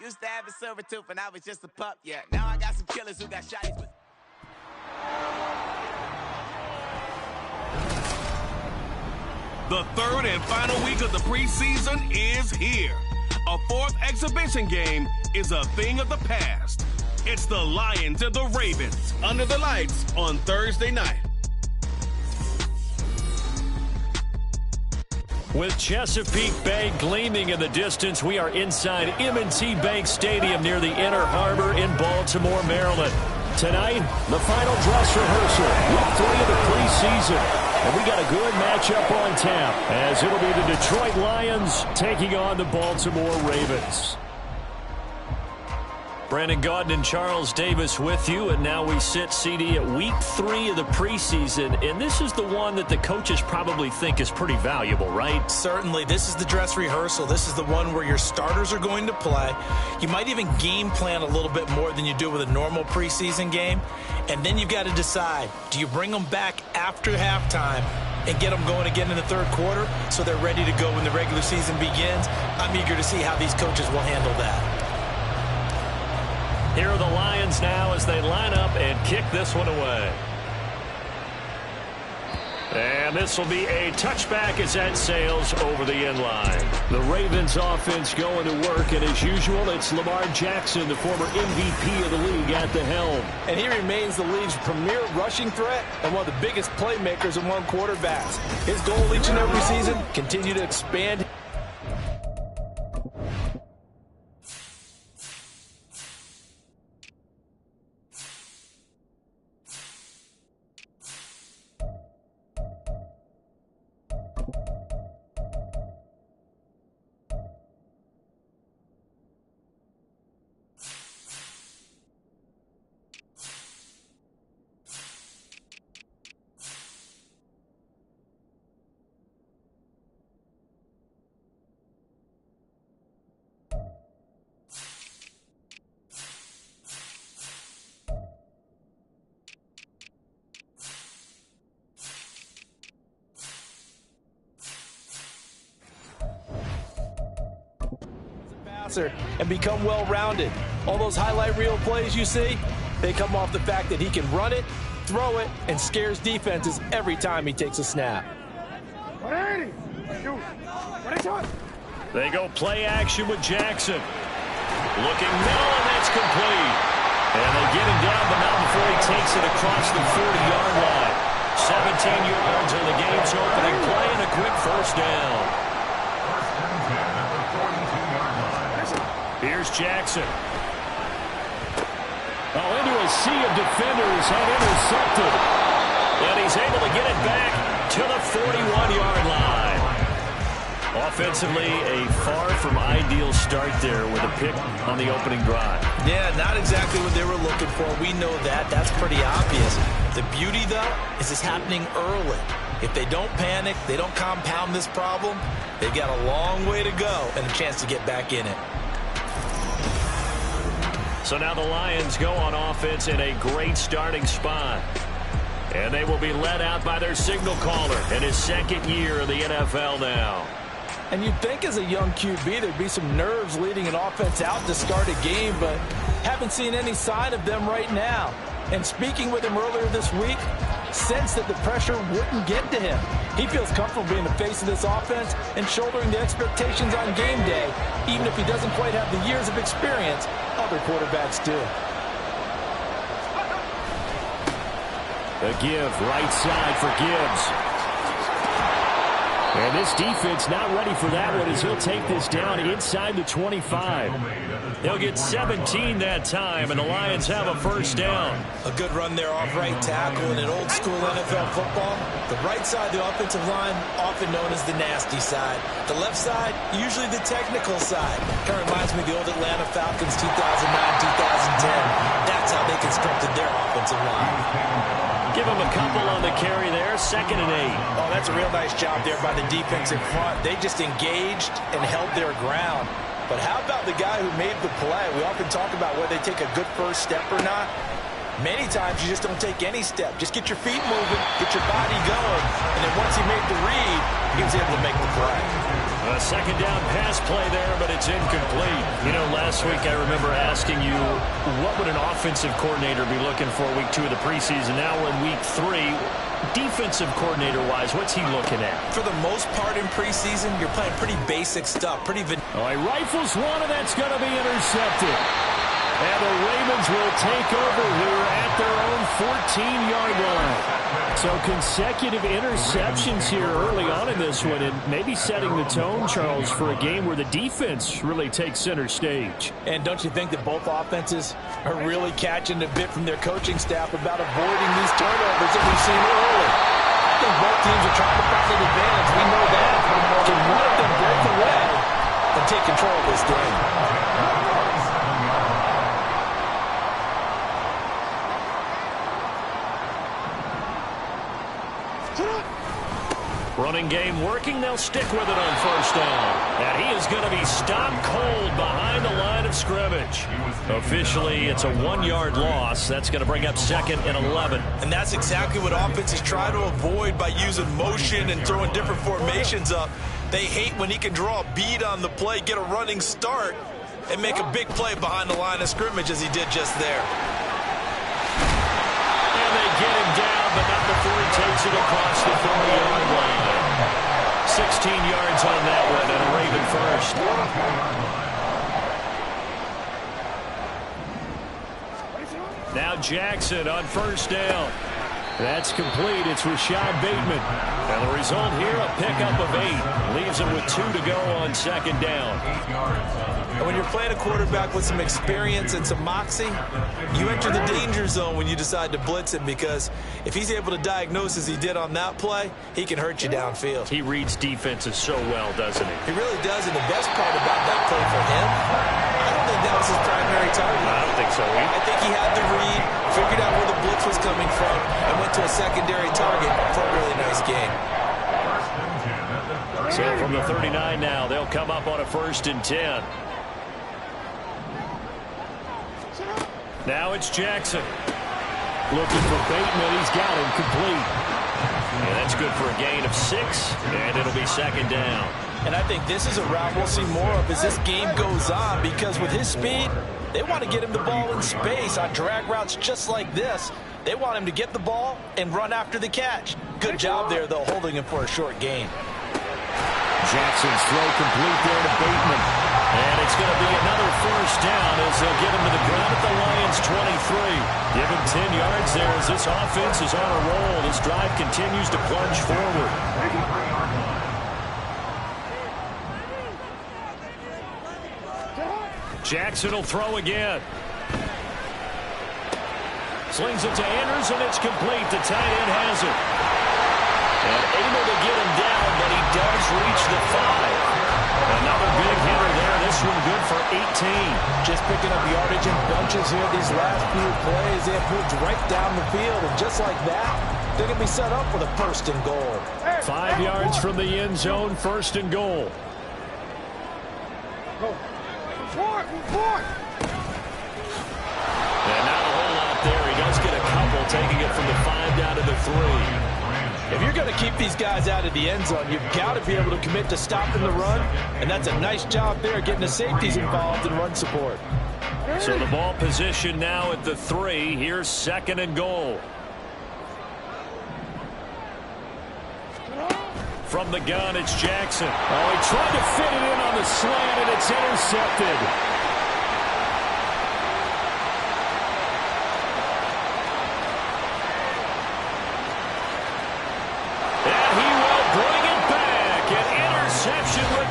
Used to have a silver tooth and I was just a pup, yeah. Now I got some killers who got shotties with... The third and final week of the preseason is here. A fourth exhibition game is a thing of the past. It's the Lions and the Ravens under the lights on Thursday night. With Chesapeake Bay gleaming in the distance, we are inside M&T Bank Stadium near the Inner Harbor in Baltimore, Maryland. Tonight, the final dress rehearsal, week 3 of the preseason. And we got a good matchup on tap, as it'll be the Detroit Lions taking on the Baltimore Ravens. Brandon Gaudin and Charles Davis with you, and now we sit, CD, at week 3 of the preseason, and this is the one that the coaches probably think is pretty valuable, right? Certainly. This is the dress rehearsal. This is the one where your starters are going to play. You might even game plan a little bit more than you do with a normal preseason game, and then you've got to decide, do you bring them back after halftime and get them going again in the third quarter so they're ready to go when the regular season begins? I'm eager to see how these coaches will handle that. Here are the Lions now as they line up and kick this one away. And this will be a touchback as that sails over the end line. The Ravens offense going to work, and as usual, it's Lamar Jackson, the former MVP of the league, at the helm. And he remains the league's premier rushing threat and one of the biggest playmakers among quarterbacks. His goal each and every season, continue to expand. And become well-rounded. All those highlight reel plays you see, they come off the fact that he can run it, throw it, and scares defenses every time he takes a snap. They go play action with Jackson. Looking middle, and that's complete. And they get him down, but not before he takes it across the 40-yard line. 17 yards on the game's opening play and a quick first down. Here's Jackson. Oh, into a sea of defenders and intercepted. And he's able to get it back to the 41-yard line. Offensively, a far from ideal start there with a pick on the opening drive. Yeah, not exactly what they were looking for. We know that. That's pretty obvious. The beauty, though, is it's happening early. If they don't panic, they don't compound this problem, they've got a long way to go and a chance to get back in it. So now the Lions go on offense in a great starting spot. And they will be led out by their signal caller in his second year in the NFL now. And you'd think as a young QB there'd be some nerves leading an offense out to start a game, but haven't seen any sign of them right now. And speaking with him earlier this week, sensed that the pressure wouldn't get to him. He feels comfortable being the face of this offense and shouldering the expectations on game day, even if he doesn't quite have the years of experience other quarterbacks do. The give, right side for Gibbs. And this defense not ready for that one as he'll take this down inside the 25. They'll get 17 that time, and the Lions have a first down. A good run there off right tackle in an old-school NFL football. The right side of the offensive line, often known as the nasty side. The left side, usually the technical side. Kind of reminds me of the old Atlanta Falcons 2009-2010. That's how they constructed their offensive line. Give him a couple on the carry there, 2nd and 8. Oh, that's a real nice job there by the defense in front. They just engaged and held their ground. But how about the guy who made the play? We often talk about whether they take a good first step or not. Many times you just don't take any step. Just get your feet moving, get your body going, and then once he made the read, he was able to make the play. A second down pass play there, but it's incomplete. You know, last week I remember asking you, what would an offensive coordinator be looking for week 2 of the preseason? Now we're in week 3. Defensive coordinator-wise, what's he looking at? For the most part in preseason, you're playing pretty basic stuff. Oh, he rifles one, and that's going to be intercepted. And the Ravens will take over here at their own 14-yard line. So consecutive interceptions here early on in this one, and maybe setting the tone, Charles, for a game where the defense really takes center stage. And don't you think that both offenses are really catching a bit from their coaching staff about avoiding these turnovers that we've seen early? I think both teams are trying to find an advantage. We know that. Can one of them break away and take control of this game? Running game working. They'll stick with it on first down. And he is going to be stopped cold behind the line of scrimmage. Officially, it's a 1-yard loss. That's going to bring up 2nd and 11. And that's exactly what offenses try to avoid by using motion and throwing different formations up. They hate when he can draw a bead on the play, get a running start, and make a big play behind the line of scrimmage as he did just there. And they get him down, but not before he takes it across the 40-yard line. 16 yards on that one, and a Raven first. Now Jackson on first down. That's complete. It's Rashad Bateman. And the result here, a pickup of 8. Leaves him with 2 to go on 2nd down. And when you're playing a quarterback with some experience and some moxie, you enter the danger zone when you decide to blitz him, because if he's able to diagnose as he did on that play, he can hurt you downfield. He reads defenses so well, doesn't he? He really does, and the best part about that play for him, I don't think that was his primary target. I don't think so either. I think he had the read, figured out where the blitz was coming from, and went to a secondary target for a really nice game. So from the 39 now, they'll come up on a 1st and 10. Now it's Jackson. Looking for Bateman. He's got him complete. And that's good for a gain of 6, and it'll be 2nd down. And I think this is a route we'll see more of as this game goes on, because with his speed, they want to get him the ball in space on drag routes just like this. They want him to get the ball and run after the catch. Good job there, though, holding him for a short gain. Jackson's throw complete there to Bateman. And it's going to be another 1st down as they'll get him to the ground at the Lions' 23. Give him 10 yards there as this offense is on a roll. This drive continues to plunge forward. Jackson will throw again. Slings it to Anders, and it's complete. The tight end has it. And able to get him down, but he does reach the 5. Another big hitter there. This one good for 18. Just picking up yardage in bunches here. These last few plays, they have moved right down the field. And just like that, they're going to be set up for the 1st and goal. 5 yards from the end zone, 1st and goal. And not a whole lot there. He does get a couple, taking it from the 5 down to the 3. If you're going to keep these guys out of the end zone, you've got to be able to commit to stopping the run, and that's a nice job there, getting the safeties involved in run support. So the ball position now at the 3. Here's 2nd and goal. From the gun, it's Jackson. Oh, he tried to fit it in on the slant, and it's intercepted.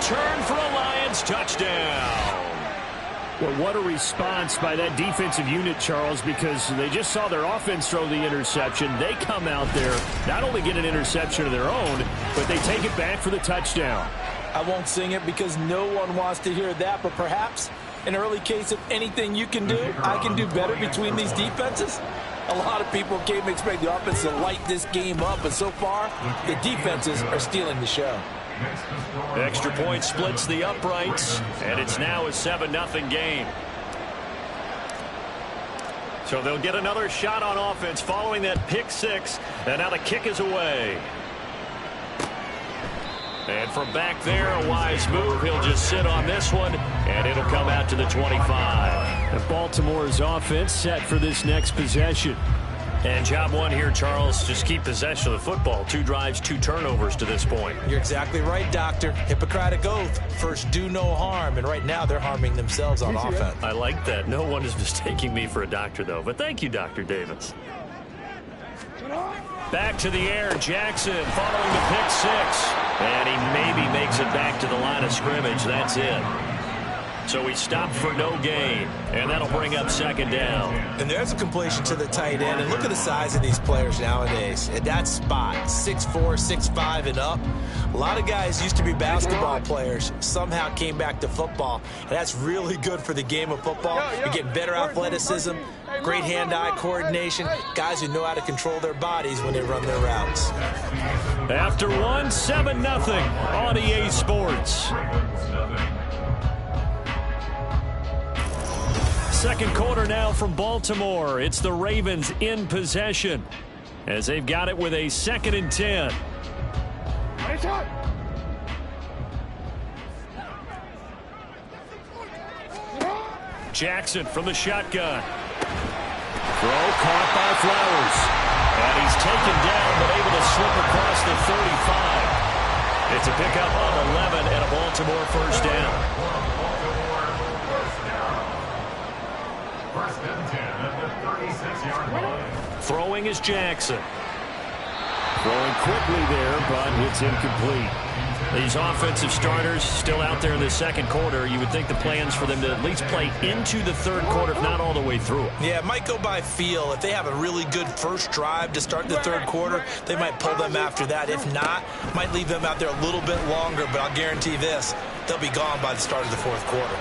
Return for a Lions touchdown. Well, what a response by that defensive unit, Charles, because they just saw their offense throw the interception. They come out there, not only get an interception of their own, but they take it back for the touchdown. I won't sing it because no one wants to hear that, but perhaps an early case of anything you can do, I can do better between these defenses. A lot of people came to expect the offense to light this game up, but so far, the defenses are stealing the show. Extra point splits the uprights, and it's now a 7-0 game. So they'll get another shot on offense following that pick six. And now the kick is away. And from back there, a wise move. He'll just sit on this one, and it'll come out to the 25. And Baltimore's offense set for this next possession. And job one here, Charles, just keep possession of the football. 2 drives, 2 turnovers to this point. You're exactly right, Doctor. Hippocratic oath. First, do no harm. And right now, they're harming themselves on offense. I like that. No one is mistaking me for a doctor, though. But thank you, Dr. Davis. Back to the air, Jackson following the pick six. And he maybe makes it back to the line of scrimmage. That's it. So he stopped for no gain, and that'll bring up second down. And there's a completion to the tight end. And look at the size of these players nowadays. At that spot, 6'4", 6'5", and up. A lot of guys used to be basketball players, somehow came back to football. And that's really good for the game of football. You get better athleticism, great hand-eye coordination, guys who know how to control their bodies when they run their routes. After one, 7-0 on EA Sports. Second quarter now from Baltimore. It's the Ravens in possession as they've got it with a 2nd and 10. Jackson from the shotgun. Throw caught by Flowers. And he's taken down but able to slip across the 35. It's a pickup of 11 and a Baltimore first down. Throwing is Jackson. Throwing quickly there, but it's incomplete. These offensive starters still out there in the second quarter. You would think the plans for them to at least play into the third quarter, if not all the way through it. Yeah, it might go by feel. If they have a really good first drive to start the third quarter, they might pull them after that. If not, might leave them out there a little bit longer, but I'll guarantee this, they'll be gone by the start of the fourth quarter.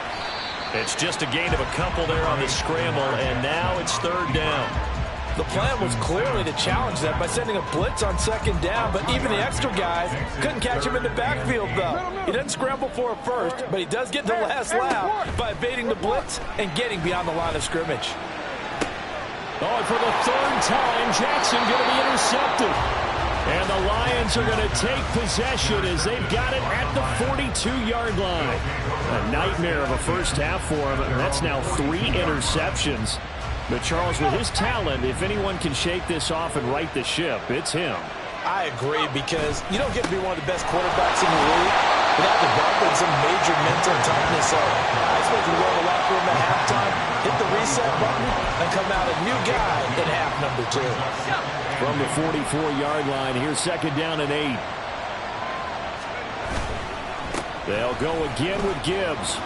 It's just a gain of a couple there on the scramble, and now it's third down. The plan was clearly to challenge them by sending a blitz on second down, but even the extra guys couldn't catch him in the backfield, though. He doesn't scramble for it first, but he does get the last laugh by evading the blitz and getting beyond the line of scrimmage. Oh, and for the 3rd time, Jackson going to be intercepted. And the Lions are going to take possession as they've got it at the 42-yard line. A nightmare of a first half for him. That's now 3 interceptions. But Charles, with his talent, if anyone can shake this off and right the ship, it's him. I agree, because you don't get to be one of the best quarterbacks in the league without developing some major mental toughness. So I expect you to go to the locker room at halftime, hit the reset button, and come out a new guy in half number 2. From the 44-yard line, here's 2nd down and 8. They'll go again with Gibbs.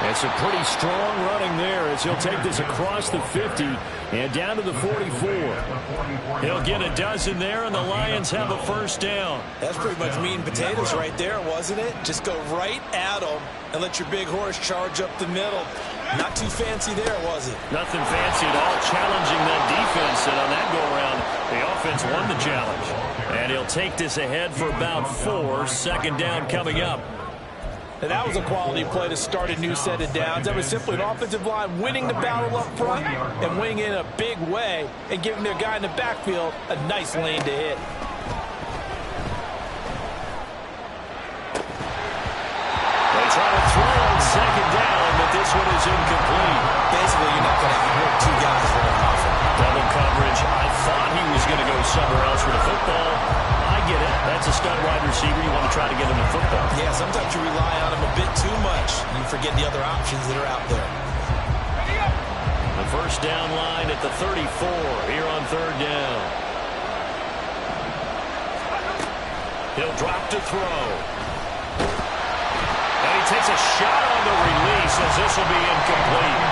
It's a pretty strong running there as he'll take this across the 50 and down to the 44. He'll get a dozen there, and the Lions have a first down. That's pretty much meat and potatoes right there, wasn't it? Just go right at them and let your big horse charge up the middle. Not too fancy there, was it? Nothing fancy at all, challenging that defense, and on that go-around, the offense won the challenge. And he'll take this ahead for about 4. 2nd down coming up. And that was a quality play to start a new set of downs. That was simply an offensive line winning the battle up front and winning in a big way and giving their guy in the backfield a nice lane to hit. They try to throw on 2nd down, but this one is incomplete. Basically, you're not going to have 2 guys very often. Double coverage. I thought he was going to go somewhere else with the football. I get it. That's a stud wide receiver. You want to try to get him the football. Yeah, sometimes you rely on him a bit too much. You forget the other options that are out there. The first down line at the 34 here on 3rd down. He'll drop to throw. And he takes a shot on the release as this will be incomplete.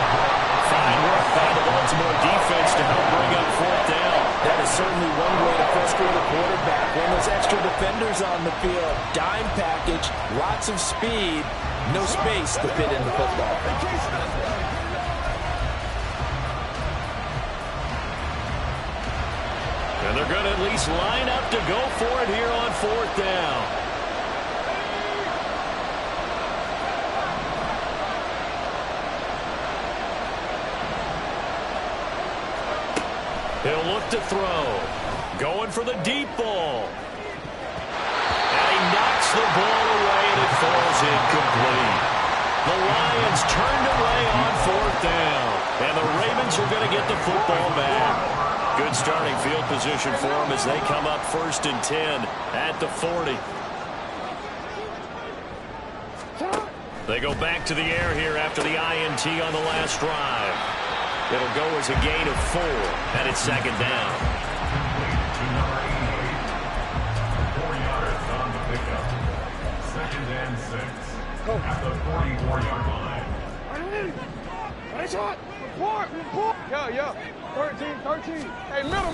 Fine work by the Baltimore defense to help bring up 4th down. That is certainly one way to frustrate a quarterback. When there's extra defenders on the field, dime package, lots of speed, no space to fit in the football. And they're going to at least line up to go for it here on 4th down. He'll look to throw. Going for the deep ball. And he knocks the ball away, and it falls incomplete. The Lions turned away on 4th down. And the Ravens are going to get the football back. Good starting field position for them as they come up 1st and 10 at the 40. They go back to the air here after the INT on the last drive. It'll go as a gain of 4, and it's 2nd down. 4 yards on the pickup. 2nd and 6 at the 44-yard line. Yeah. 13. Hey, middle.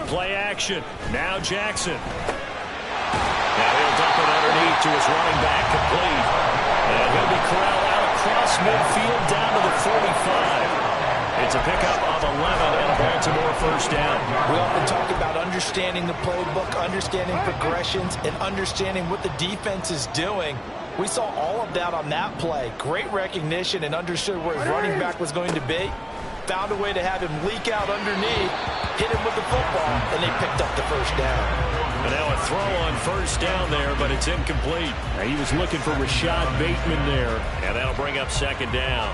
Play action. Now Jackson. Now he'll dump it underneath to his running back, complete. And he'll be corralled out across midfield down to the 45. It's a pickup of 11 and a Baltimore 1st down. We often talk about understanding the playbook, understanding progressions, and understanding what the defense is doing. We saw all of that on that play. Great recognition and understood where his running back was going to be. Found a way to have him leak out underneath, hit him with the football, and they picked up the 1st down. And now a throw on 1st down there, but it's incomplete. He was looking for Rashad Bateman there. And that'll bring up 2nd down.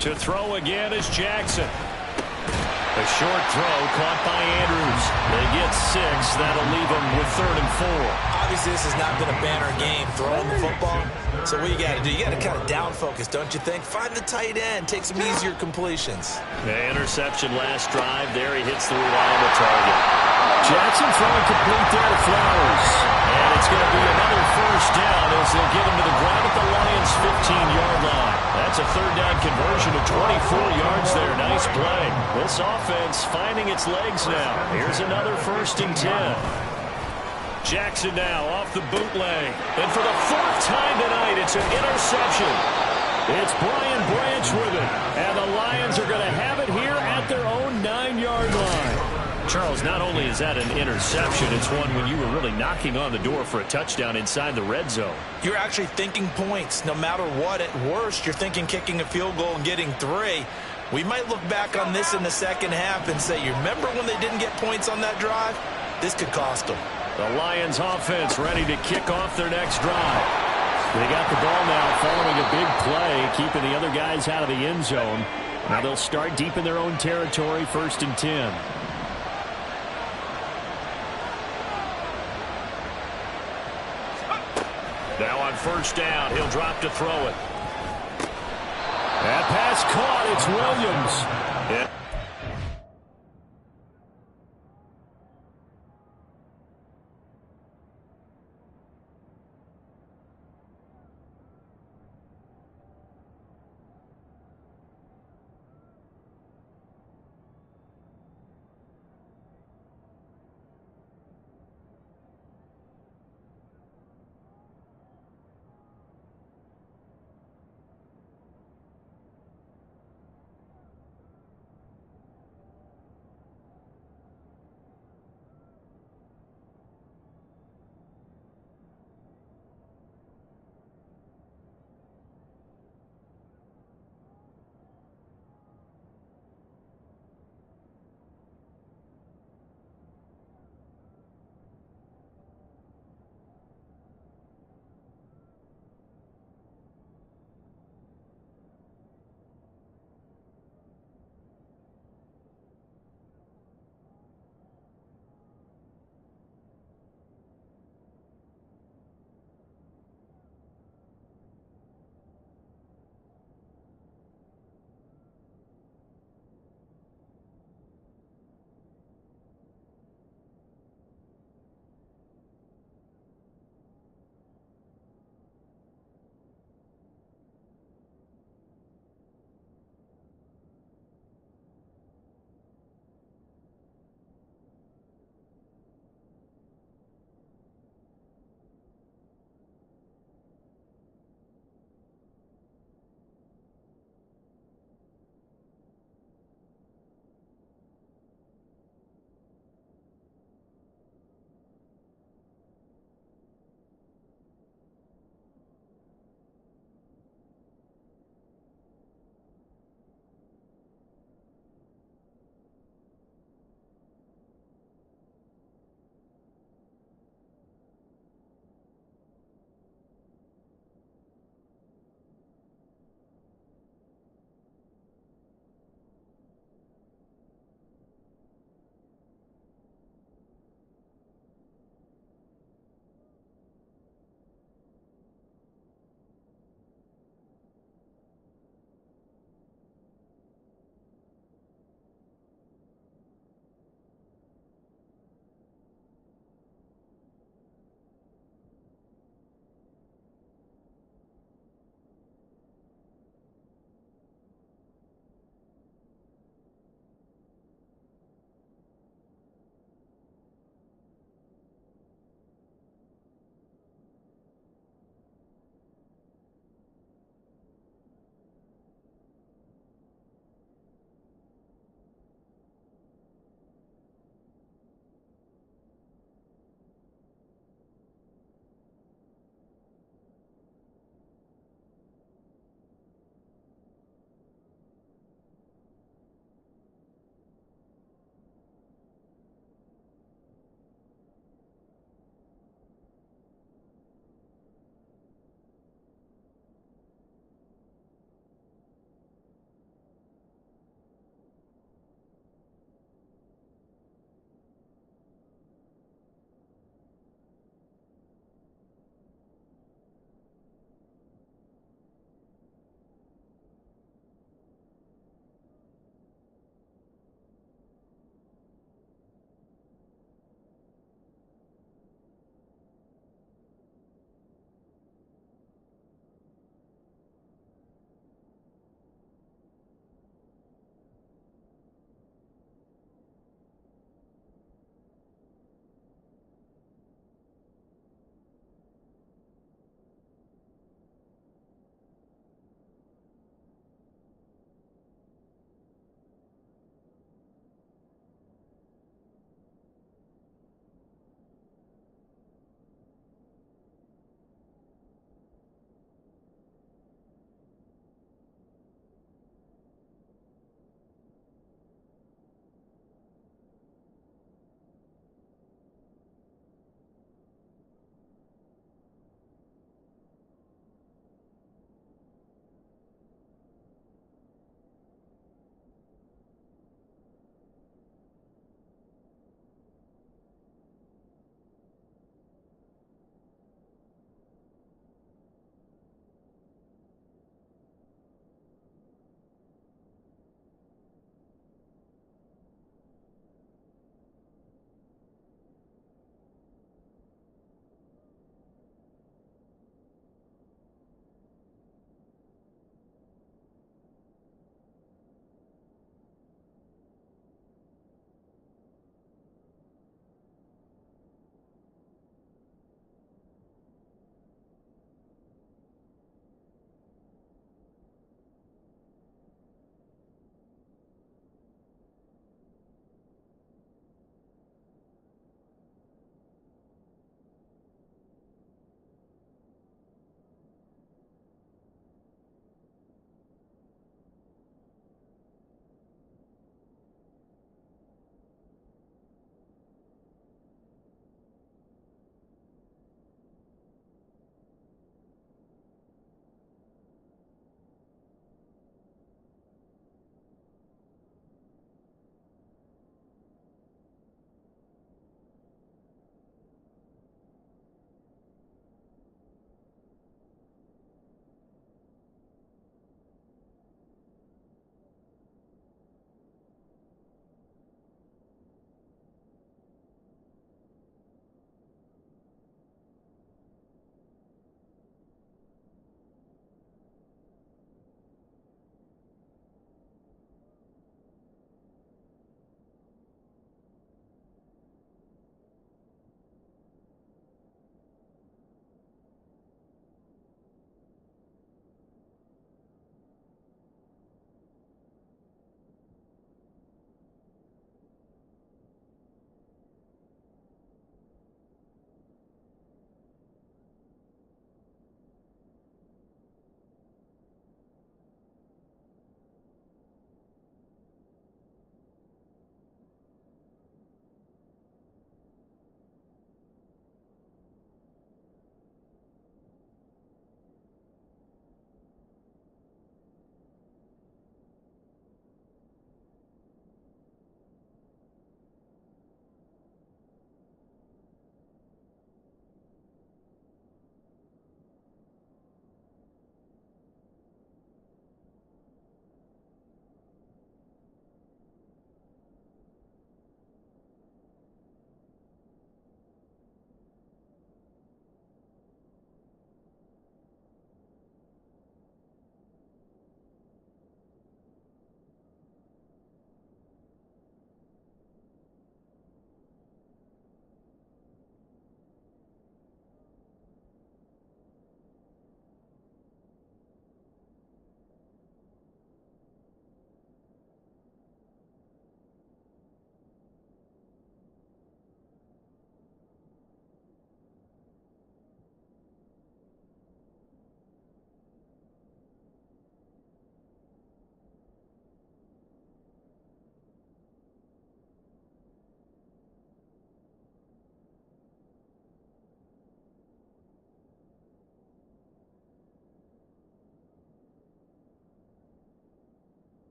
To throw again is Jackson. A short throw caught by Andrews. They get 6. That'll leave them with 3rd and 4. Obviously, this has not been a banner game throwing the football. So what you got to do, you got to kind of down focus, don't you think? Find the tight end, take some easier completions. The interception last drive. There he hits the reliable target. Jackson throwing complete there to Flowers. And it's going to be another 1st down as they'll get him to the ground at the Lions' 15-yard line. That's a 3rd down conversion to 24 yards there. Nice play. This offense finding its legs now. Here's another 1st and 10. Jackson now off the bootleg. And for the 4th time tonight, it's an interception. It's Brian Branch with it. And the Lions are going to have it here at their own 9-yard line. Charles, not only is that an interception, it's one when you were really knocking on the door for a touchdown inside the red zone. You're actually thinking points. No matter what, at worst, you're thinking kicking a field goal and getting 3. We might look back on this in the 2nd half and say, you remember when they didn't get points on that drive? This could cost them. The Lions offense ready to kick off their next drive. They got the ball now following a big play, keeping the other guys out of the end zone. Now they'll start deep in their own territory, 1st and 10. Now on 1st down, he'll drop to throw it. That pass caught. It's Williams. Yeah.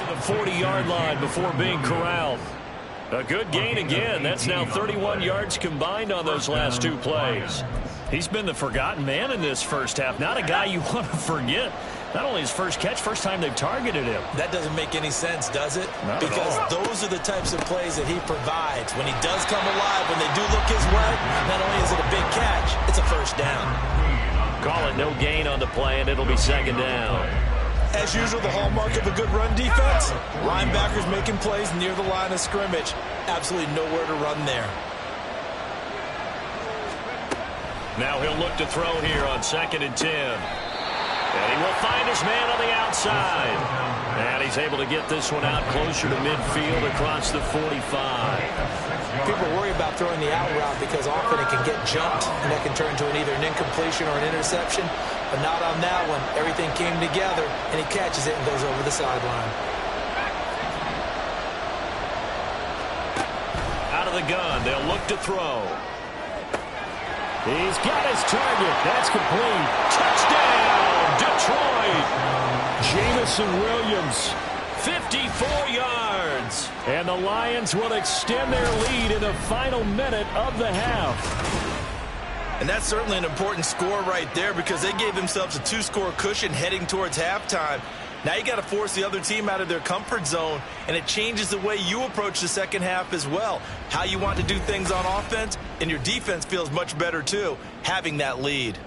The 40-yard line before being corralled. A good gain again. That's now 31 yards combined on those last two plays. He's been the forgotten man in this first half. Not a guy you want to forget. Not only his first catch, first time they've targeted him. That doesn't make any sense, does it? Not because those are the types of plays that he provides. When he does come alive, when they do look his way, not only is it a big catch, it's a first down. Call it no gain on the play, and it'll be second down. As usual, the hallmark of a good run defense, linebackers making plays near the line of scrimmage. Absolutely nowhere to run there. Now he'll look to throw here on 2nd and 10. And he will find his man on the outside. And he's able to get this one out closer to midfield across the 45. People worry about throwing the out route because often it can get jumped, and that can turn into either an incompletion or an interception. But not on that one. Everything came together, and he catches it and goes over the sideline. Out of the gun, they'll look to throw. He's got his target. That's complete. Touchdown, Detroit. Jamison Williams, 54 yards. And the Lions will extend their lead in the final minute of the half. And that's certainly an important score right there because they gave themselves a 2-score cushion heading towards halftime. Now you got to force the other team out of their comfort zone, and it changes the way you approach the second half as well. How you want to do things on offense, and your defense feels much better too, having that lead.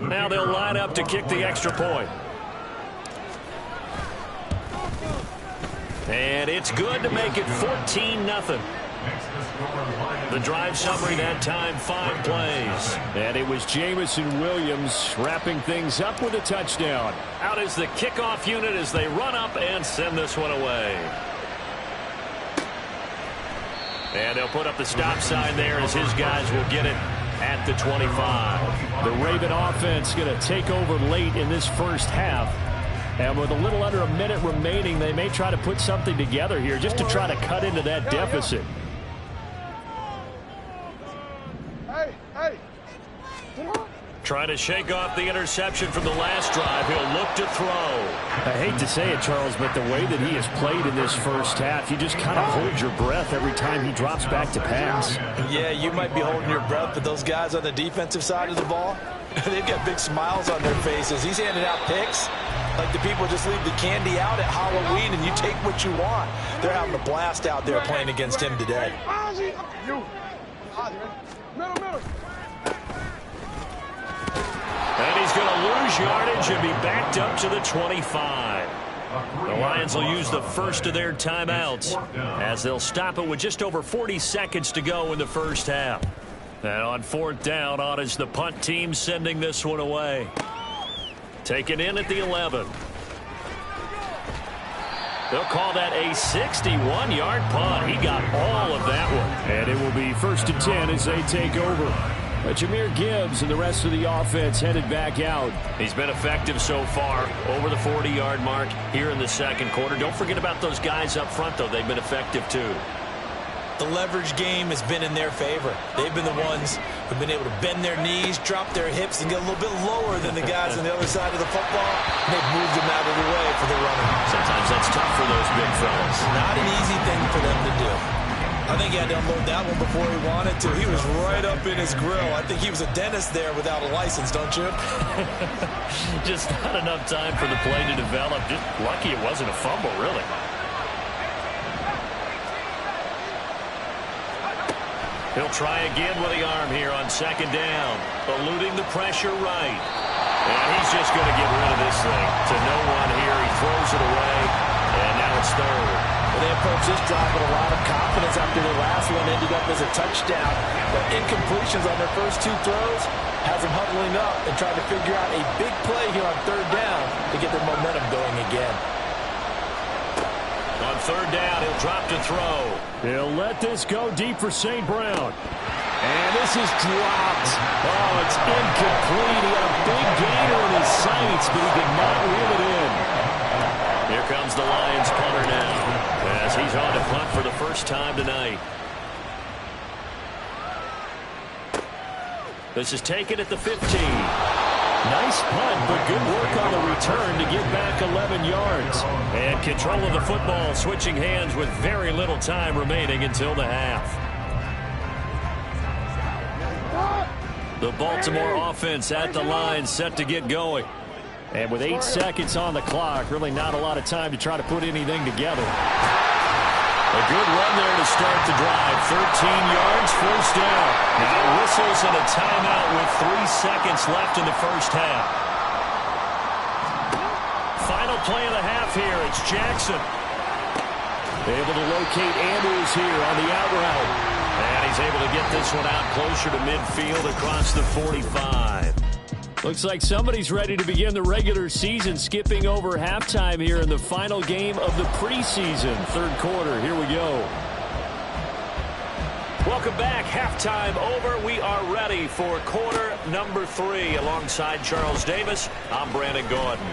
Now they'll line up to kick the extra point. And it's good to make it 14-0. The drive summary that time, 5 plays. And it was Jamison Williams wrapping things up with a touchdown. Out is the kickoff unit as they run up and send this one away. And they'll put up the stop sign there as his guys will get it at the 25. The Raven offense going to take over late in this first half. And with a little under a minute remaining, they may try to put something together here just to try to cut into that deficit. Trying to shake off the interception from the last drive. He'll look to throw. I hate to say it, Charles, but the way that he has played in this first half, you just kind of hold your breath every time he drops back to pass. Yeah, you might be holding your breath, but those guys on the defensive side of the ball, they've got big smiles on their faces. He's handing out picks like the people just leave the candy out at Halloween and you take what you want. They're having a blast out there playing against him today. And he's going to lose yardage and be backed up to the 25. The Lions will use the first of their timeouts as they'll stop it with just over 40 seconds to go in the first half. And on 4th down, on is the punt team sending this one away. Taken in at the 11. They'll call that a 61-yard punt. He got all of that one. And it will be 1st and 10 as they take over. But Jahmyr Gibbs and the rest of the offense headed back out. He's been effective so far, over the 40-yard mark here in the second quarter. Don't forget about those guys up front, though. They've been effective, too. the leverage game has been in their favor. They've been the ones who've been able to bend their knees, drop their hips, and get a little bit lower than the guys on the other side of the football. And they've moved them out of the way for the running. Sometimes that's tough for those big fellas. Not an easy thing for them to do. I think he had to unload that one before he wanted to. He was right up in his grill. I think he was a dentist there without a license, don't you? Just not enough time for the play to develop. Just lucky it wasn't a fumble, really. He'll try again with the arm here on second down. Eluding the pressure right. And he's just going to get rid of this thing. To no one here. He throws it away. And now it's third. Well, they approach this drive with a lot of confidence after their last one ended up as a touchdown. But incompletions on their first two throws has them huddling up and trying to figure out a big play here on third down to get their momentum going again. On third down, he'll drop to throw. He'll let this go deep for St. Brown. And this is dropped. Oh, it's incomplete. He had a big gainer in his sights, but he did not reel it in. Here comes the Lions punter now, as he's on to punt for the first time tonight. This is taken at the 15. Nice punt, but good work on the return to get back 11 yards. And control of the football, switching hands with very little time remaining until the half. The Baltimore offense at the line, set to get going. And with 8 seconds on the clock, really not a lot of time to try to put anything together. A good run there to start the drive. 13 yards, first down. Now whistles and a timeout with 3 seconds left in the first half. Final play of the half here. It's Jackson. Able to locate Andrews here on the out route. And he's able to get this one out closer to midfield across the 45. Looks like somebody's ready to begin the regular season, skipping over halftime here in the final game of the preseason. Third quarter, here we go. Welcome back. Halftime over. We are ready for quarter number 3. Alongside Charles Davis, I'm Brandon Gordon.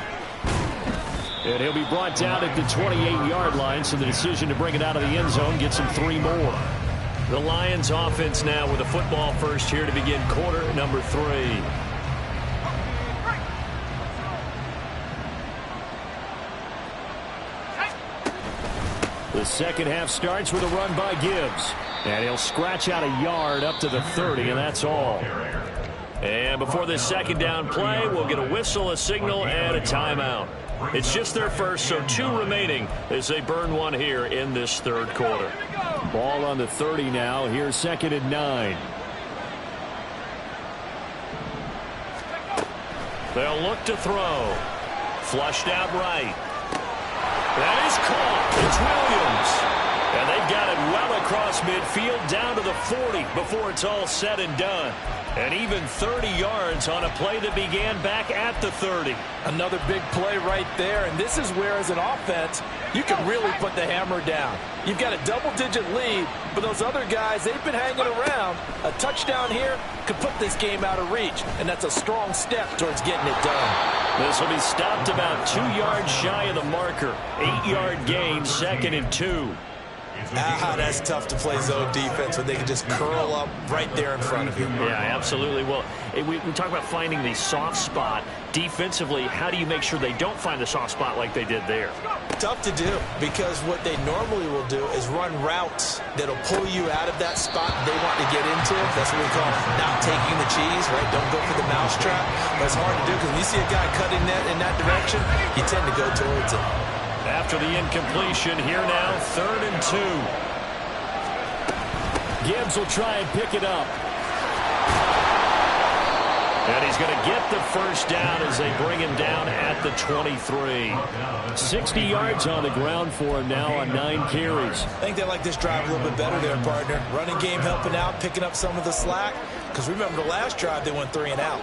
And he'll be brought down at the 28-yard line, so the decision to bring it out of the end zone gets him 3 more. The Lions offense now with a football first here to begin quarter number 3. The second half starts with a run by Gibbs. And he'll scratch out a yard up to the 30, and that's all. And before this second down play, we'll get a whistle, a signal, and a timeout. It's just their first, so 2 remaining as they burn one here in this third quarter. Ball on the 30 now. Here's second and 9. They'll look to throw. Flushed out right. That is caught. It's Williams. And they've got it well across midfield down to the 40 before it's all said and done. And even 30 yards on a play that began back at the 30. Another big play right there. And this is where, as an offense, you can really put the hammer down. You've got a double-digit lead, but those other guys, they've been hanging around. A touchdown here could put this game out of reach, and that's a strong step towards getting it done. This will be stopped about 2 yards shy of the marker. 8-yard gain, second and 2. That's tough to play zone defense when they can just curl up right there in front of you. Yeah, absolutely. Well, we talk about finding the soft spot. Defensively, how do you make sure they don't find the soft spot like they did there? Tough to do, because what they normally will do is run routes that'll pull you out of that spot they want to get into. That's what we call not taking the cheese, right? Don't go for the mousetrap. But it's hard to do, because when you see a guy cutting that in that direction, you tend to go towards it. After the incompletion, here now, third and 2. Gibbs will try and pick it up. And he's going to get the first down as they bring him down at the 23. 60 yards on the ground for him now on 9 carries. I think they like this drive a little bit better there, partner. Running game helping out, picking up some of the slack. Because remember the last drive, they went 3 and out.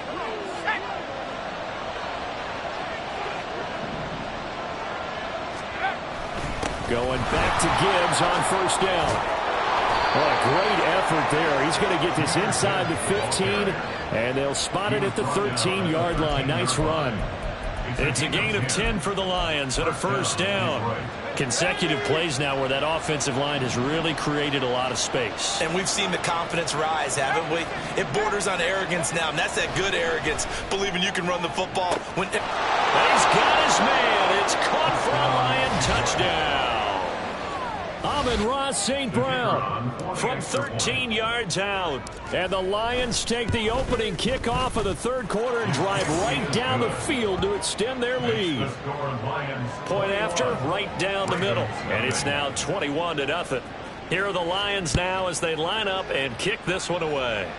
Going back to Gibbs on first down. What a great effort there. He's going to get this inside the 15, and they'll spot it at the 13-yard line. Nice run. It's a gain of 10 for the Lions and a first down. Consecutive plays now where that offensive line has really created a lot of space. And we've seen the confidence rise, haven't we? It borders on arrogance now, and that's that good arrogance, believing you can run the football. He's got his man. It's caught for a Lion touchdown. Amon-Ra St. Brown from 13 yards out. And the Lions take the opening kickoff of the third quarter and drive right down the field to extend their lead. Point after, right down the middle. And it's now 21-0. Here are the Lions now as they line up and kick this one away.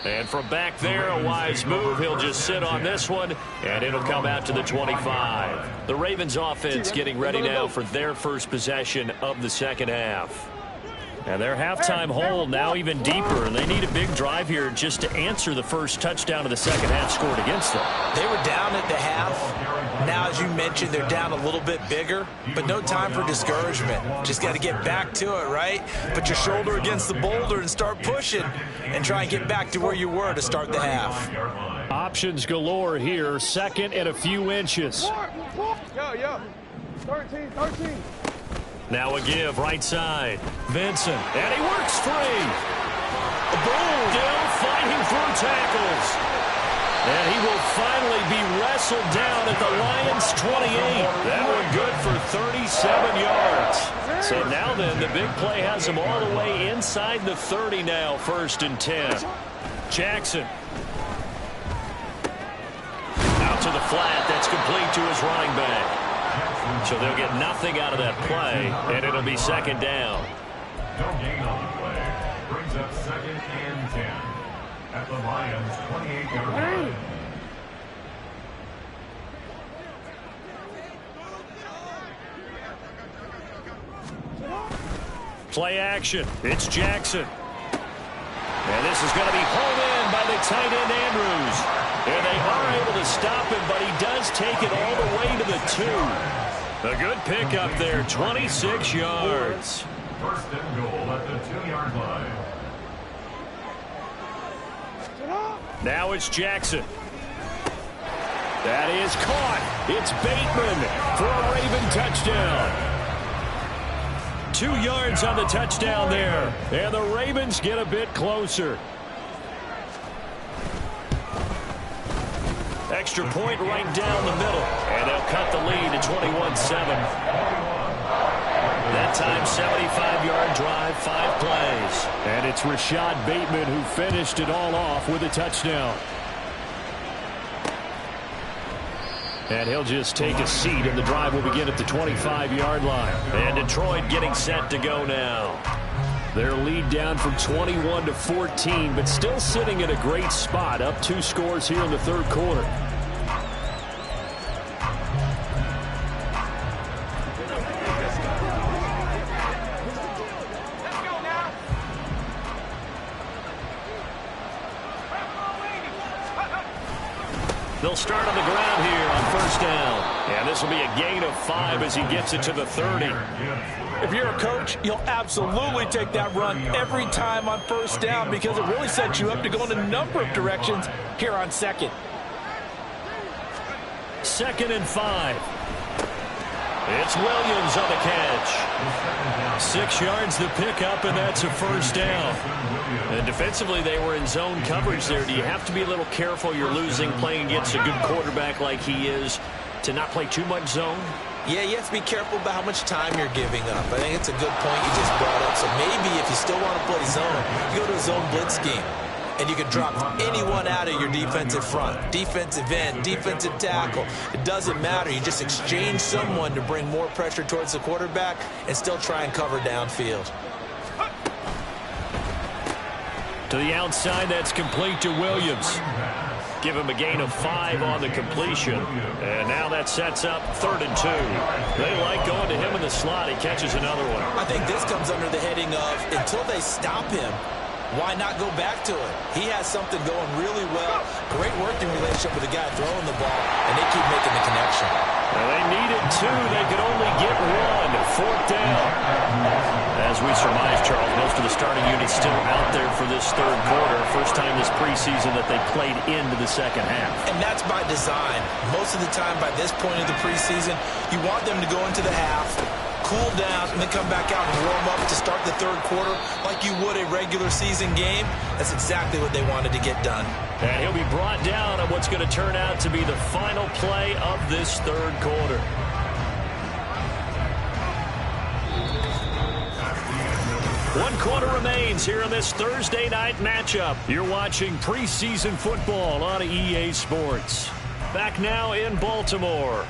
And from back there, a wise move. He'll just sit on this one, and it'll come out to the 25. The Ravens offense getting ready now for their first possession of the second half. And their halftime hole now even deeper, and they need a big drive here just to answer the first touchdown of the second half scored against them. They were down at the half. Now, as you mentioned, they're down a little bit bigger, but no time for discouragement. Just got to get back to it, right? Put your shoulder against the boulder and start pushing and try and get back to where you were to start the half. Options galore here, second and a few inches. Yeah. 13. Now a give, right side. Vincent, and he works free. Boom! Still fighting through tackles. And he will finally be wrestled down at the Lions' 28. That one good for 37 yards. So now then, the big play has him all the way inside the 30 now, 1st and 10. Jackson. Out to the flat, that's complete to his running back. So they'll get nothing out of that play, and it'll be second down. No gain on the play. Brings up 2nd and 10 at the Lions' 28-yard line. Play action. It's Jackson. And this is going to be hauled in by the tight end Andrews. And they are able to stop him, but he does take it all the way to the 2. A good pickup there, 26 yards. 1st and goal at the 2-yard line. Now it's Jackson. That is caught. It's Bateman for a Raven touchdown. 2 yards on the touchdown there. And the Ravens get a bit closer. Extra point right down the middle. And they'll cut the lead to 21-7. That time, 75-yard drive, 5 plays. And it's Rashad Bateman who finished it all off with a touchdown. And he'll just take a seat, and the drive will begin at the 25-yard line. And Detroit getting set to go now. Their lead down from 21 to 14, but still sitting in a great spot, up 2 scores here in the third quarter. They'll start on the ground here on 1st down. And this will be a gain of 5 as he gets it to the 30. If you're a coach, you'll absolutely take that run every time on 1st down because it really sets you up to go in a number of directions here on 2nd. 2nd and 5. It's Williams on the catch. 6 yards the pickup, and that's a 1st down. And defensively, they were in zone coverage there. Do you have to be a little careful? You're losing playing against a good quarterback like he is to not play too much zone? Yeah, you have to be careful about how much time you're giving up. I think it's a good point you just brought up. So maybe if you still want to play zone, you go to a zone blitz scheme. And you can drop anyone out of your defensive front. Defensive end, defensive tackle. It doesn't matter. You just exchange someone to bring more pressure towards the quarterback and still try and cover downfield. To the outside, that's complete to Williams. Give him a gain of 5 on the completion. And now that sets up 3rd and 2. They like going to him in the slot. He catches another one. I think this comes under the heading of until they stop him, why not go back to it? He has something going really well. Great working relationship with the guy throwing the ball, and they keep making the connection. Well, they needed 2. They could only get 1. 4th down. As we surmise, Charles, most of the starting units still out there for this third quarter. First time this preseason that they played into the second half. And that's by design. Most of the time by this point of the preseason, you want them to go into the half, cool down, and then come back out and warm up to start the third quarter like you would a regular season game. That's exactly what they wanted to get done. And he'll be brought down on what's going to turn out to be the final play of this third quarter. One quarter remains here in this Thursday night matchup. You're watching preseason football on EA Sports. Back now in Baltimore.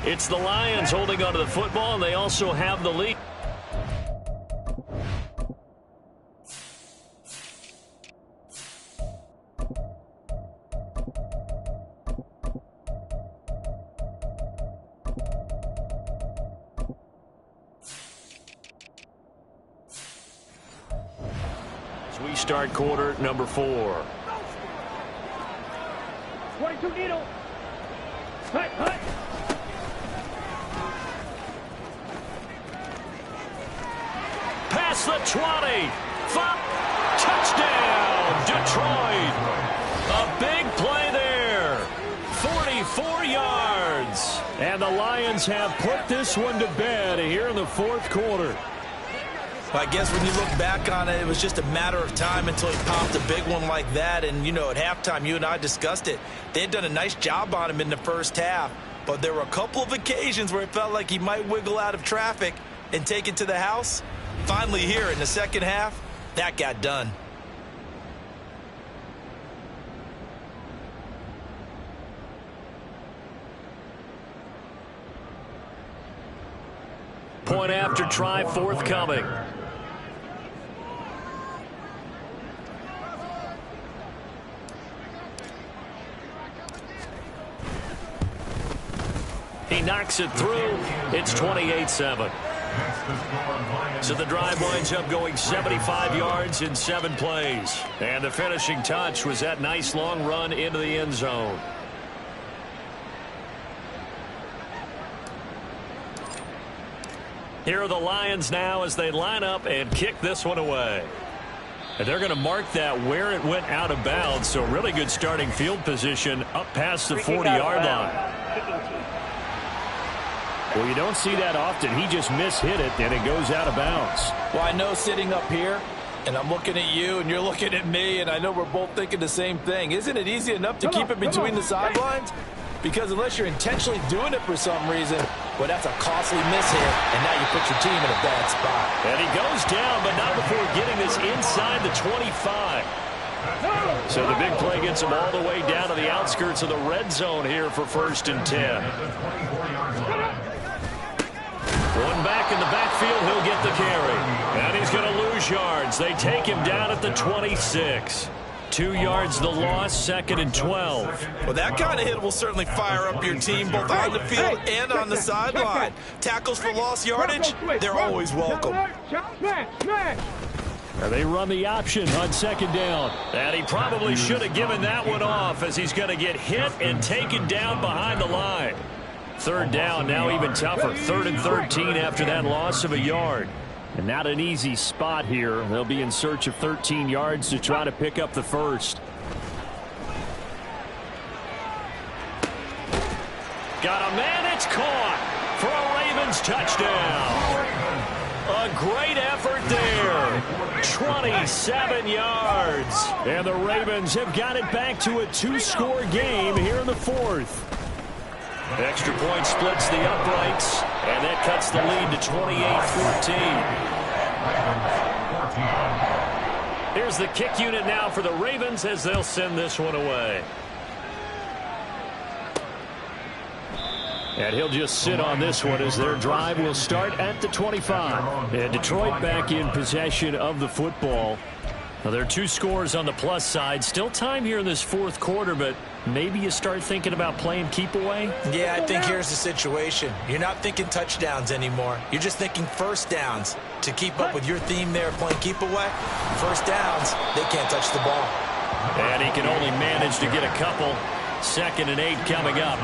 It's the Lions holding onto the football, and they also have the lead. We start quarter number 4. 22 needle. Hut, hut. Past the 20. Touchdown, Detroit. A big play there. 44 yards. And the Lions have put this one to bed here in the fourth quarter. I guess when you look back on it, it was just a matter of time until he popped a big one like that. And, you know, at halftime, you and I discussed it. They had done a nice job on him in the first half. But there were a couple of occasions where it felt like he might wiggle out of traffic and take it to the house. Finally here in the second half, that got done. Point after try forthcoming. He knocks it through. It's 28-7. So the drive winds up going 75 yards in 7 plays. And the finishing touch was that nice long run into the end zone. Here are the Lions now as they line up and kick this one away. And they're going to mark that where it went out of bounds. So really good starting field position up past the 40-yard line. Well, you don't see that often. He just mishit it, and it goes out of bounds. Well, I know sitting up here, and I'm looking at you, and you're looking at me, and I know we're both thinking the same thing. Isn't it easy enough to keep it between the sidelines? Because unless you're intentionally doing it for some reason, well, that's a costly miss hit, and now you put your team in a bad spot. And he goes down, but not before getting this inside the 25. So the big play gets him all the way down to the outskirts of the red zone here for 1st and 10. One back in the backfield, he'll get the carry. And he's going to lose yards. They take him down at the 26. 2 yards the loss, 2nd and 12. Well, that kind of hit will certainly fire up your team both on the field and on the sideline. Tackles for lost yardage, they're always welcome. And they run the option on 2nd down. And he probably should have given that one off as he's going to get hit and taken down behind the line. 3rd down, now even tougher. 3rd and 13 after that loss of a yard. And not an easy spot here. They'll be in search of 13 yards to try to pick up the first. Got a man, it's caught for a Ravens touchdown. A great effort there. 27 yards. And the Ravens have got it back to a 2-score game here in the 4th. Extra point splits the uprights, and that cuts the lead to 28-14. Here's the kick unit now for the Ravens as they'll send this one away. And he'll just sit on this one as their drive will start at the 25. And Detroit back in possession of the football. Now, there are 2 scores on the plus side. Still time here in this 4th quarter, but maybe you start thinking about playing keep away? Yeah, I think here's the situation. You're not thinking touchdowns anymore. You're just thinking 1st downs. To keep up with your theme there playing keep away, 1st downs, they can't touch the ball. And he can only manage to get a couple. 2nd and 8 coming up.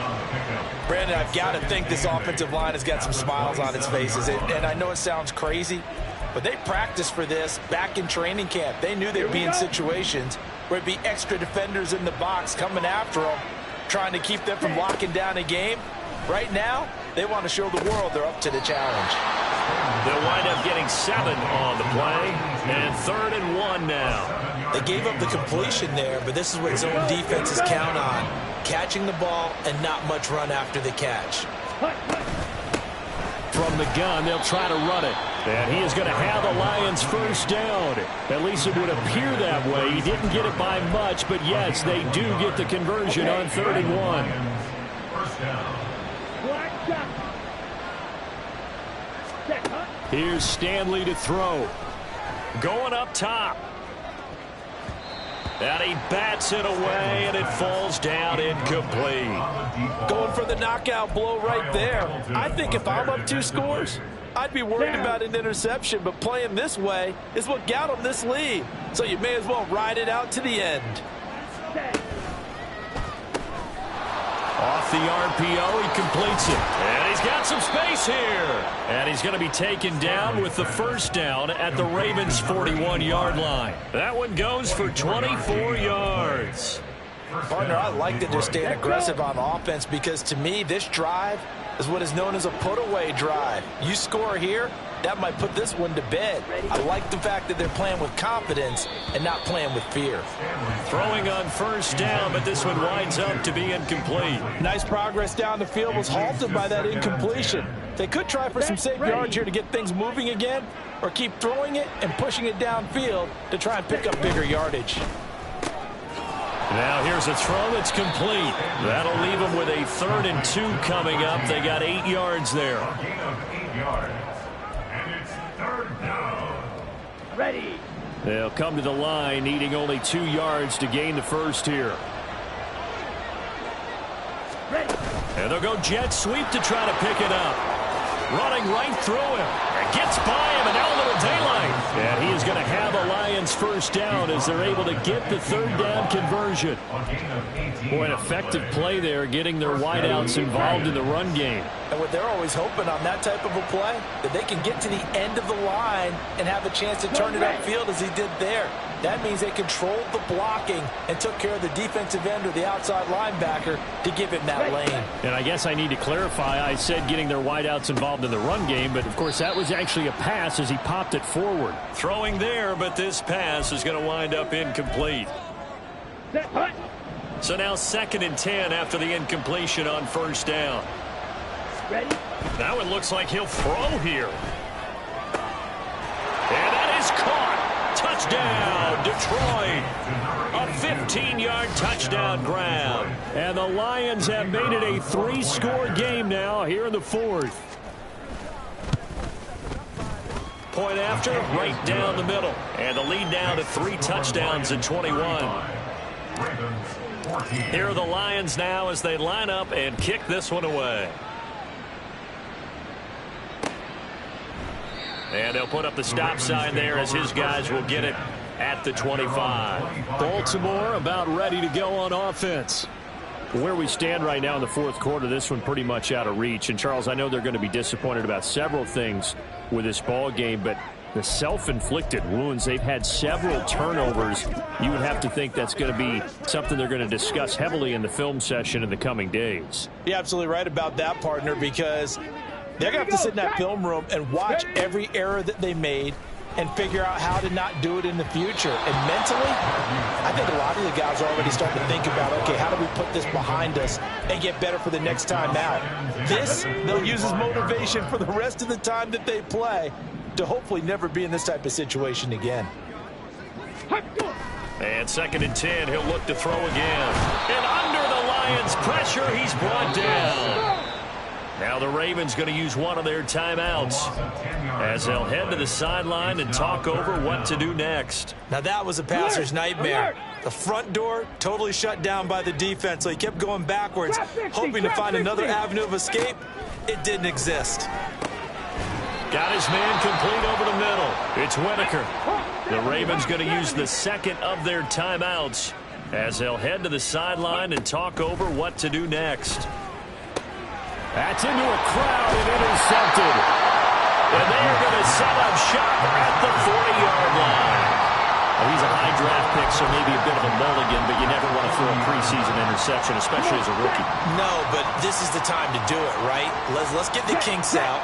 Brandon, I've got to think this offensive line has got some smiles on its faces. And I know it sounds crazy, But they practiced for this back in training camp. They knew they'd be in situations where it'd be extra defenders in the box coming after them, trying to keep them from locking down a game. Right now, they want to show the world they're up to the challenge. They'll wind up getting 7 on the play, and 3rd and 1 now. They gave up the completion there, but this is what zone defenses count on. Catching the ball and not much run after the catch. From the gun, they'll try to run it. And he is going to have the Lions first down. At least it would appear that way. He didn't get it by much, but yes, they do get the conversion on 3rd and 1. First down. Here's Stanley to throw. Going up top. And he bats it away, and it falls down incomplete. Going for the knockout blow right there. I think if I'm up 2 scores, I'd be worried about an interception, but playing this way is what got him this lead. So you may as well ride it out to the end. Off the RPO, he completes it. And he's got some space here. And he's going to be taken down with the first down at the Ravens' 41-yard line. That one goes for 24 yards. Partner, I like that they're staying aggressive on offense because to me, this drive is what is known as a put-away drive. You score here, that might put this one to bed. I like the fact that they're playing with confidence and not playing with fear. Throwing on first down, but this one winds up to be incomplete. Nice progress down the field was halted by that incompletion. They could try for some safe yards here to get things moving again, or keep throwing it and pushing it downfield to try and pick up bigger yardage. Now here's a throw that's complete. That'll leave them with a 3rd and 2 coming up. They got 8 yards there. A gain of 8 yards. And it's 3rd down. Ready. They'll come to the line needing only 2 yards to gain the first here. Ready. And they'll go jet sweep to try to pick it up. Running right through him. It gets by him, and now a little daylight. And he is going to have a Lions first down as they're able to get the 3rd down conversion. Boy, an effective play there, getting their wideouts involved in the run game. And what they're always hoping on that type of a play, that they can get to the end of the line and have a chance to turn it upfield as he did there. That means they controlled the blocking and took care of the defensive end or the outside linebacker to give him that lane. And I guess I need to clarify, I said getting their wideouts involved in the run game, but of course that was actually a pass as he popped it forward. Throwing there, but this pass is going to wind up incomplete. So now 2nd and 10 after the incompletion on first down. Ready. Now it looks like he'll throw here. And that is caught. Touchdown, Detroit. A 15-yard touchdown grab. And the Lions have made it a 3-score game now here in the 4th. Point after, right down the middle. And the lead down to 3 touchdowns in 21. Here are the Lions now as they line up and kick this one away. And they'll put up the stop sign there as his guys will get it at the 25. Baltimore about ready to go on offense. Where we stand right now in the 4th quarter, this one pretty much out of reach. And, Charles, I know they're going to be disappointed about several things with this ball game, but the self-inflicted wounds, they've had several turnovers. You would have to think that's going to be something they're going to discuss heavily in the film session in the coming days. You're absolutely right about that, partner, because they're going to have to sit in that film room and watch every error that they made and figure out how to not do it in the future. And mentally, I think a lot of the guys are already starting to think about, okay, how do we put this behind us and get better for the next time out? This, they'll use as motivation for the rest of the time that they play to hopefully never be in this type of situation again. And 2nd and 10, he'll look to throw again. And under the Lions' pressure, he's brought down. Now the Ravens going to use one of their timeouts as they'll head to the sideline and talk over what to do next. Now that was a passer's nightmare. The front door totally shut down by the defense, so he kept going backwards, hoping to find another avenue of escape. It didn't exist. Got his man complete over the middle. It's Whitaker. The Ravens going to use the 2nd of their timeouts as they'll head to the sideline and talk over what to do next. That's into a crowd and intercepted. And they are going to set up shop at the 40-yard line. Well, he's a high draft pick, so maybe a bit of a mulligan, but you never want to throw a preseason interception, especially as a rookie. No, but this is the time to do it, right? Let's get the kinks out.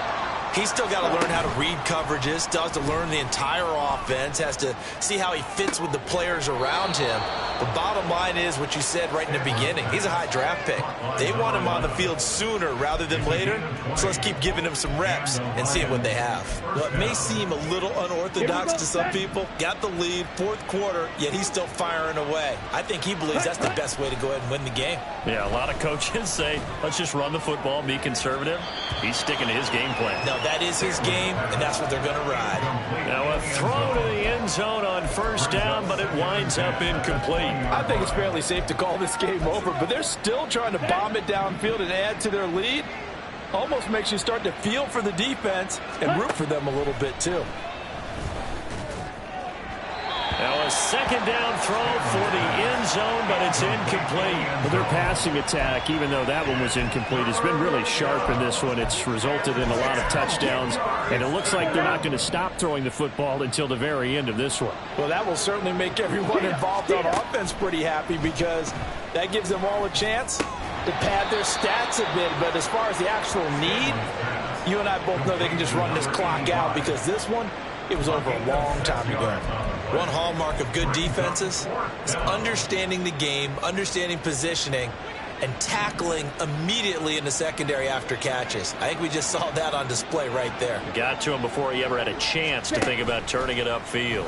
He's still got to learn how to read coverages, still has to learn the entire offense, has to see how he fits with the players around him. The bottom line is what you said right in the beginning. He's a high draft pick. They want him on the field sooner rather than later, so let's keep giving him some reps and seeing what they have. Well, it may seem a little unorthodox to some people. Got the lead, fourth quarter, yet he's still firing away. I think he believes that's the best way to go ahead and win the game. Yeah, a lot of coaches say, let's just run the football, be conservative. He's sticking to his game plan. No, that is his game, and that's what they're going to ride. Now a throw to the end zone on first down, but it winds up incomplete. I think it's fairly safe to call this game over, but they're still trying to bomb it downfield and add to their lead. Almost makes you start to feel for the defense and root for them a little bit, too. Now a second down throw for the end zone, but it's incomplete. Well, their passing attack, even though that one was incomplete, has been really sharp in this one. It's resulted in a lot of touchdowns, and it looks like they're not going to stop throwing the football until the very end of this one. Well, that will certainly make everyone involved on offense pretty happy because that gives them all a chance to pad their stats a bit. But as far as the actual need, you and I both know they can just run this clock out because this one, it was over a long time ago. One hallmark of good defenses is understanding the game, understanding positioning, and tackling immediately in the secondary after catches. I think we just saw that on display right there. Got to him before he ever had a chance to think about turning it upfield.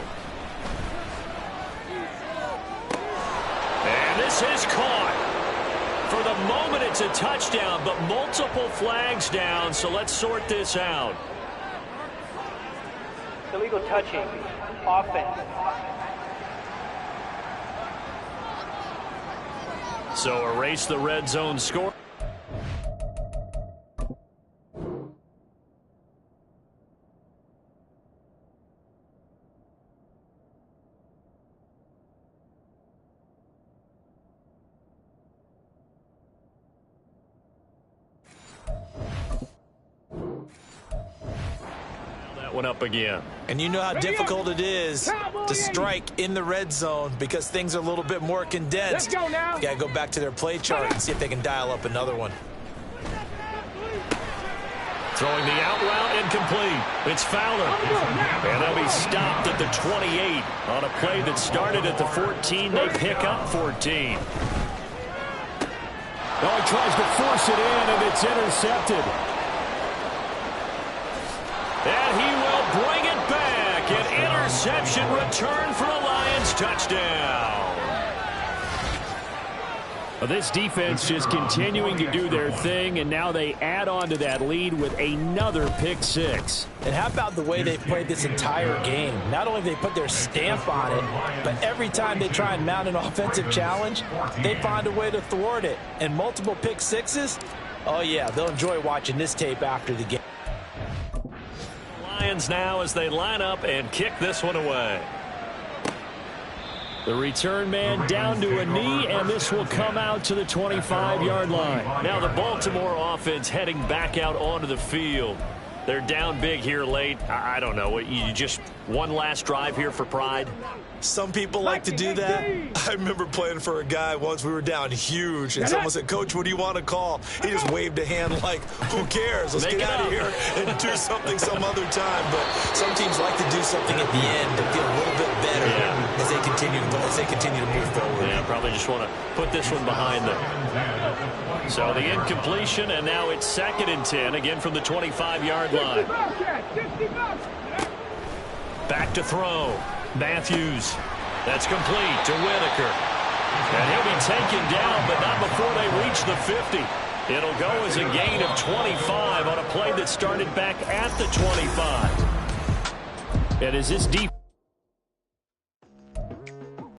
And this is caught. For the moment, it's a touchdown, but multiple flags down, so let's sort this out. Illegal touching. Offense. So erase the red zone score. One up again. And you know how difficult it is to strike in the red zone because things are a little bit more condensed. You got to go back to their play chart and see if they can dial up another one. Throwing the out route incomplete. It's Fowler. And they'll be stopped at the 28 on a play that started at the 14. They pick up 14. Oh, he tries to force it in, and it's intercepted. And he will bring it back. An interception return for a Lions touchdown. Well, this defense just continuing to do their thing, and now they add on to that lead with another pick six. And how about the way they've played this entire game? Not only have they put their stamp on it, but every time they try and mount an offensive challenge, they find a way to thwart it. And multiple pick sixes, oh yeah, they'll enjoy watching this tape after the game. Lions now as they line up and kick this one away. The return man down to a knee, and this will come out to the 25-yard line. Now the Baltimore offense heading back out onto the field. They're down big here late. I don't know. You just one last drive here for pride? Some people like to do that. I remember playing for a guy once. We were down huge, and someone said, "Coach, what do you want to call?" He just waved a hand like, who cares? Let's get out of here and do something some other time. But some teams like to do something at the end to feel a little bit better as they continue to move forward. Yeah, probably just want to put this one behind them. So the incompletion, and now it's 2nd and 10, again from the 25-yard line. Back to throw. Matthews. That's complete to Whitaker. And he'll be taken down, but not before they reach the 50. It'll go as a gain of 25 on a play that started back at the 25. And as this deep